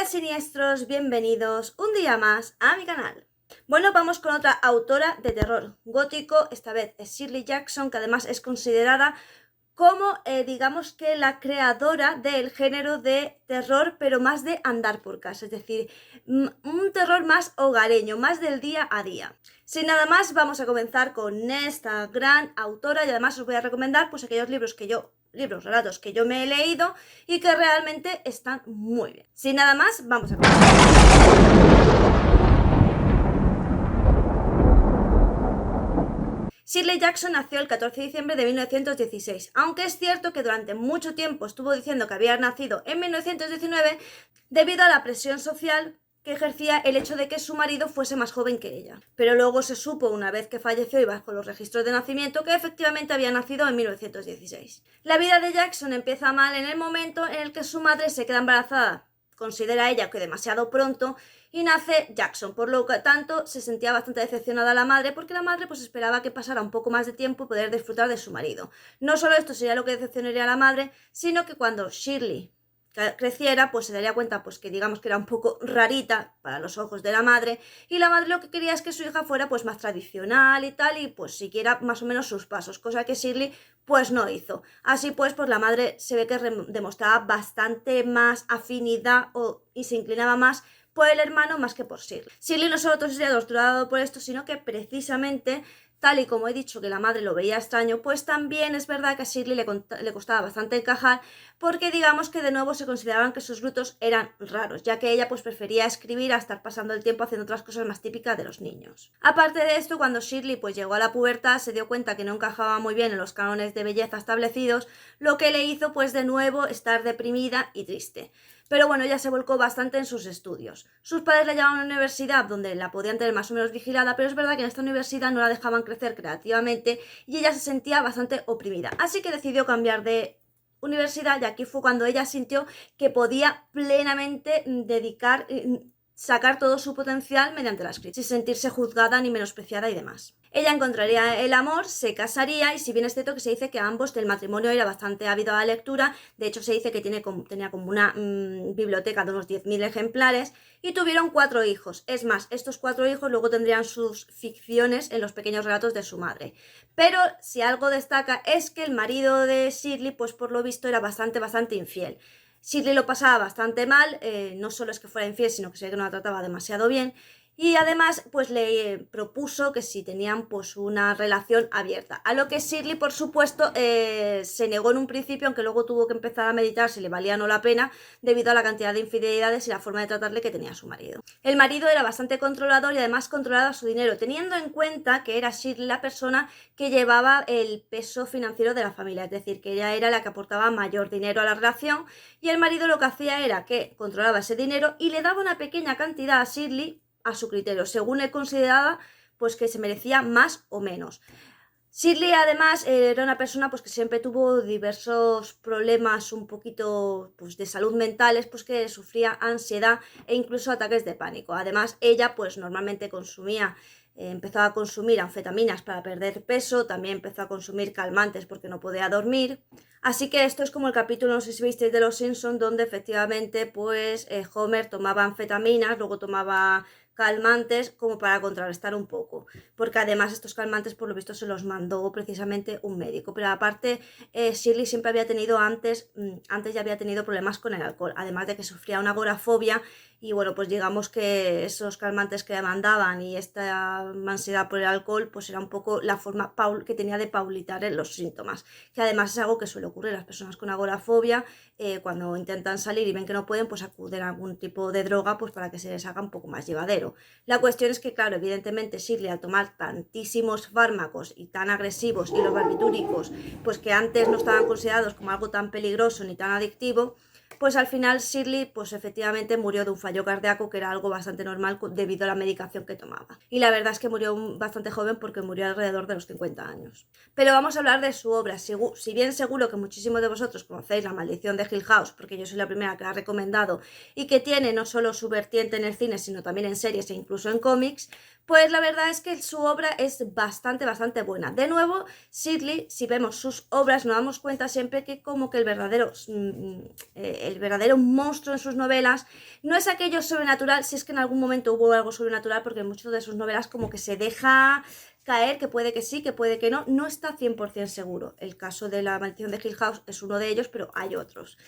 siniestros, bienvenidos un día más a mi canal. Bueno, vamos con otra autora de terror gótico, esta vez es Shirley Jackson, que además es considerada como, digamos que la creadora del género de terror, pero más de andar por casa, es decir, un terror más hogareño, más del día a día. Sin nada más, vamos a comenzar con esta gran autora y además os voy a recomendar pues aquellos relatos que yo me he leído y que realmente están muy bien. Sin nada más, vamos a comenzar. Shirley Jackson nació el 14 de diciembre de 1916, aunque es cierto que durante mucho tiempo estuvo diciendo que había nacido en 1919 debido a la presión social que ejercía el hecho de que su marido fuese más joven que ella. Pero luego se supo, una vez que falleció y bajo los registros de nacimiento, que efectivamente había nacido en 1916. La vida de Jackson empieza mal en el momento en el que su madre se queda embarazada, considera ella que demasiado pronto, y nace Jackson, por lo tanto se sentía bastante decepcionada la madre, porque la madre pues esperaba que pasara un poco más de tiempo y poder disfrutar de su marido. No solo esto sería lo que decepcionaría a la madre, sino que cuando Shirley creciera, pues se daría cuenta pues que digamos que era un poco rarita para los ojos de la madre, y la madre lo que quería es que su hija fuera pues más tradicional y tal, y pues siguiera más o menos sus pasos, cosa que Shirley pues no hizo. Así pues la madre se ve que demostraba bastante más afinidad y se inclinaba más por el hermano más que por Shirley. Shirley no solo sería torturado por esto, sino que precisamente, tal y como he dicho que la madre lo veía extraño, pues también es verdad que a Shirley le costaba bastante encajar, porque digamos que de nuevo se consideraban que sus gustos eran raros, ya que ella pues prefería escribir a estar pasando el tiempo haciendo otras cosas más típicas de los niños. Aparte de esto, cuando Shirley pues llegó a la pubertad, se dio cuenta que no encajaba muy bien en los cánones de belleza establecidos, lo que le hizo pues de nuevo estar deprimida y triste. Pero bueno, ella se volcó bastante en sus estudios. Sus padres la llevaban a una universidad donde la podían tener más o menos vigilada, pero es verdad que en esta universidad no la dejaban crecer creativamente y ella se sentía bastante oprimida. Así que decidió cambiar de universidad, y aquí fue cuando ella sintió que podía plenamente sacar todo su potencial mediante la escritura, sin sentirse juzgada ni menospreciada y demás. Ella encontraría el amor, se casaría, y si bien es cierto que se dice que ambos del matrimonio era bastante ávido a la lectura, de hecho se dice que tenía como una biblioteca de unos 10.000 ejemplares, y tuvieron 4 hijos. Es más, estos 4 hijos luego tendrían sus ficciones en los pequeños relatos de su madre. Pero si algo destaca es que el marido de Shirley pues por lo visto era bastante infiel. Shirley lo pasaba bastante mal, no solo es que fuera infiel, sino que sé que no la trataba demasiado bien. Y además pues le propuso que si tenían pues una relación abierta, a lo que Shirley por supuesto se negó en un principio, aunque luego tuvo que empezar a meditar si le valía o no la pena, debido a la cantidad de infidelidades y la forma de tratarle que tenía su marido. El marido era bastante controlador y además controlaba su dinero, teniendo en cuenta que era Shirley la persona que llevaba el peso financiero de la familia, es decir, que ella era la que aportaba mayor dinero a la relación, y el marido lo que hacía era que controlaba ese dinero y le daba una pequeña cantidad a Shirley a su criterio, según él consideraba pues que se merecía más o menos. Shirley además era una persona pues que siempre tuvo diversos problemas un poquito pues de salud mentales, pues que sufría ansiedad e incluso ataques de pánico. Además ella pues normalmente empezó a consumir anfetaminas para perder peso, también empezó a consumir calmantes porque no podía dormir. Así que esto es como el capítulo, no sé si visteis, de Los Simpsons, donde efectivamente pues Homer tomaba anfetaminas, luego tomaba calmantes como para contrarrestar un poco, porque además estos calmantes por lo visto se los mandó precisamente un médico. Pero aparte Shirley siempre había tenido antes ya había tenido problemas con el alcohol, además de que sufría una agorafobia, y bueno pues digamos que esos calmantes que mandaban y esta ansiedad por el alcohol pues era un poco la forma que tenía de paulitar los síntomas, que además es algo que suele ocurrir a las personas con agorafobia. Cuando intentan salir y ven que no pueden, pues acuden a algún tipo de droga pues para que se les haga un poco más llevadero. La cuestión es que, claro, evidentemente Shirley, al tomar tantísimos fármacos y tan agresivos, y los barbitúricos, pues que antes no estaban considerados como algo tan peligroso ni tan adictivo, pues al final Shirley pues efectivamente murió de un fallo cardíaco, que era algo bastante normal debido a la medicación que tomaba. Y la verdad es que murió bastante joven, porque murió alrededor de los 50 años. Pero vamos a hablar de su obra. Si bien seguro que muchísimos de vosotros conocéis La maldición de Hill House, porque yo soy la primera que la ha recomendado, y que tiene no solo su vertiente en el cine, sino también en series e incluso en cómics, Pues la verdad es que su obra es bastante buena. De nuevo, Shirley, si vemos sus obras, nos damos cuenta siempre que como que el verdadero monstruo en sus novelas no es aquello sobrenatural, si es que en algún momento hubo algo sobrenatural, porque en muchas de sus novelas como que se deja caer, que puede que sí, que puede que no, no está 100% seguro. El caso de La maldición de Hill House es uno de ellos, pero hay otros.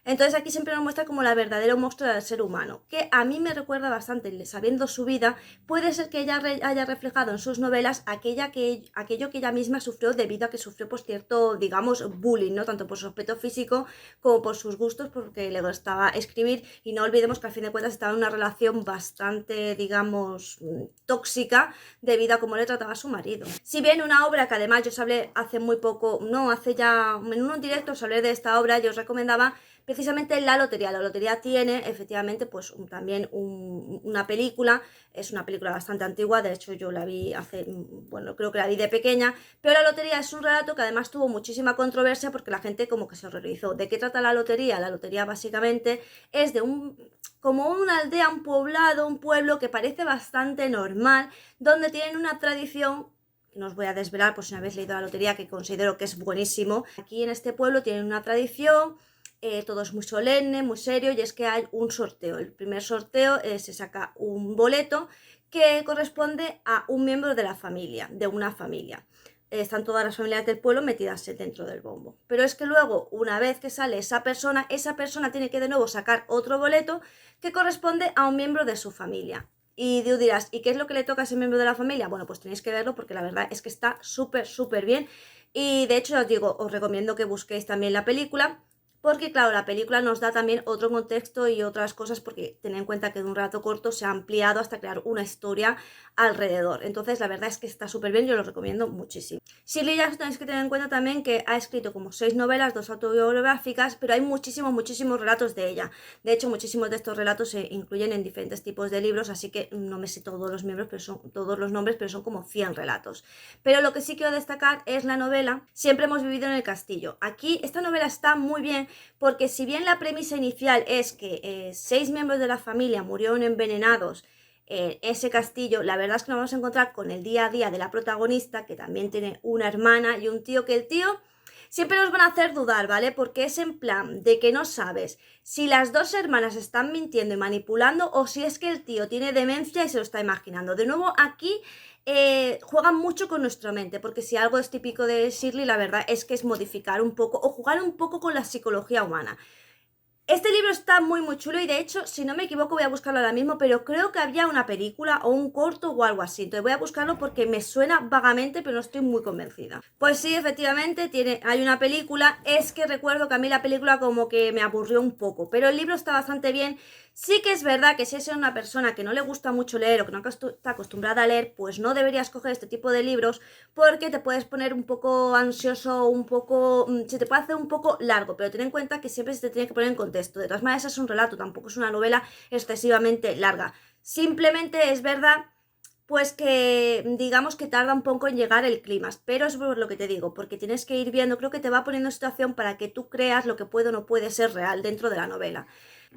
Entonces aquí siempre nos muestra como la verdadero monstruo del ser humano, que a mí me recuerda bastante, sabiendo su vida, puede ser que ella haya reflejado en sus novelas aquello que ella misma sufrió debido a que sufrió pues cierto, digamos, bullying, ¿no? Tanto por su aspecto físico como por sus gustos, porque le gustaba escribir, y no olvidemos que al fin de cuentas estaba en una relación bastante, digamos, tóxica debido a cómo le trataba a su marido. Si bien una obra que además yo os hablé hace muy poco, no, hace ya, en unos directos os hablé de esta obra, yo os recomendaba precisamente La lotería. La lotería tiene efectivamente pues también una película, es una película bastante antigua, de hecho yo la vi hace, bueno, creo que la vi de pequeña, pero La lotería es un relato que además tuvo muchísima controversia porque la gente como que se horrorizó. ¿De qué trata La lotería? La lotería básicamente es de como una aldea, un poblado, un pueblo que parece bastante normal, donde tienen una tradición. No os voy a desvelar por si no habéis leído La lotería, que considero que es buenísimo. Aquí en este pueblo tienen una tradición, todo es muy solemne, muy serio, y es que hay un sorteo. El primer sorteo se saca un boleto que corresponde a un miembro de la familia, de una familia. Están todas las familias del pueblo metidas dentro del bombo. Pero es que luego, una vez que sale esa persona tiene que de nuevo sacar otro boleto que corresponde a un miembro de su familia. Y tú dirás, ¿y qué es lo que le toca a ese miembro de la familia? Bueno, pues tenéis que verlo porque la verdad es que está súper bien. Y de hecho os digo, os recomiendo que busquéis también la película, porque claro, la película nos da también otro contexto y otras cosas, porque tened en cuenta que de un rato corto se ha ampliado hasta crear una historia alrededor. Entonces la verdad es que está súper bien, yo lo recomiendo muchísimo. Shirley Jackson tenéis que tener en cuenta también que ha escrito como 6 novelas, 2 autobiográficas, pero hay muchísimos relatos de ella. De hecho, muchísimos de estos relatos se incluyen en diferentes tipos de libros, así que no me sé todos los miembros, pero son todos los nombres, pero son como 100 relatos. Pero lo que sí quiero destacar es la novela Siempre hemos vivido en el castillo. Aquí esta novela está muy bien, porque si bien la premisa inicial es que 6 miembros de la familia murieron envenenados en ese castillo, la verdad es que nos vamos a encontrar con el día a día de la protagonista, que también tiene una hermana y un tío, que el tío siempre nos van a hacer dudar, ¿vale? Porque es en plan de que no sabes si las dos hermanas están mintiendo y manipulando, o si es que el tío tiene demencia y se lo está imaginando. De nuevo, aquí juegan mucho con nuestra mente, porque si algo es típico de Shirley, la verdad es que es modificar un poco o jugar un poco con la psicología humana. Este libro está muy chulo, y de hecho, si no me equivoco, voy a buscarlo ahora mismo, pero creo que había una película o un corto o algo así. Entonces voy a buscarlo porque me suena vagamente, pero no estoy muy convencida. Pues sí, efectivamente, hay una película. Es que recuerdo que a mí la película como que me aburrió un poco, pero el libro está bastante bien. Sí que es verdad que si eres una persona que no le gusta mucho leer o que no está acostumbrada a leer, pues no deberías coger este tipo de libros, porque te puedes poner un poco ansioso, se te puede hacer un poco largo, pero ten en cuenta que siempre se te tiene que poner en contexto. De todas maneras, es un relato, tampoco es una novela excesivamente larga. Simplemente es verdad pues que digamos que tarda un poco en llegar el clímax, pero es por lo que te digo, porque tienes que ir viendo, creo que te va poniendo en situación para que tú creas lo que puede o no puede ser real dentro de la novela.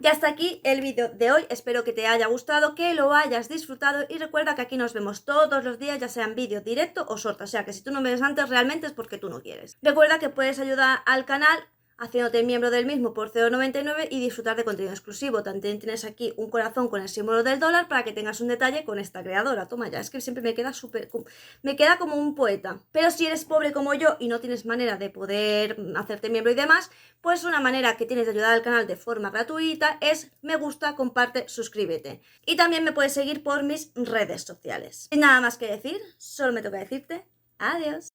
Y hasta aquí el vídeo de hoy, espero que te haya gustado, que lo hayas disfrutado, y recuerda que aquí nos vemos todos los días, ya sea en vídeo directo o short, o sea que si tú no me ves antes realmente es porque tú no quieres. Recuerda que puedes ayudar al canal haciéndote miembro del mismo por 0,99 y disfrutar de contenido exclusivo. También tienes aquí un corazón con el símbolo del dólar para que tengas un detalle con esta creadora. Toma ya, es que siempre me queda como un poeta. Pero si eres pobre como yo y no tienes manera de poder hacerte miembro y demás, pues una manera que tienes de ayudar al canal de forma gratuita es me gusta, comparte, suscríbete. Y también me puedes seguir por mis redes sociales. Sin nada más que decir, solo me toca decirte adiós.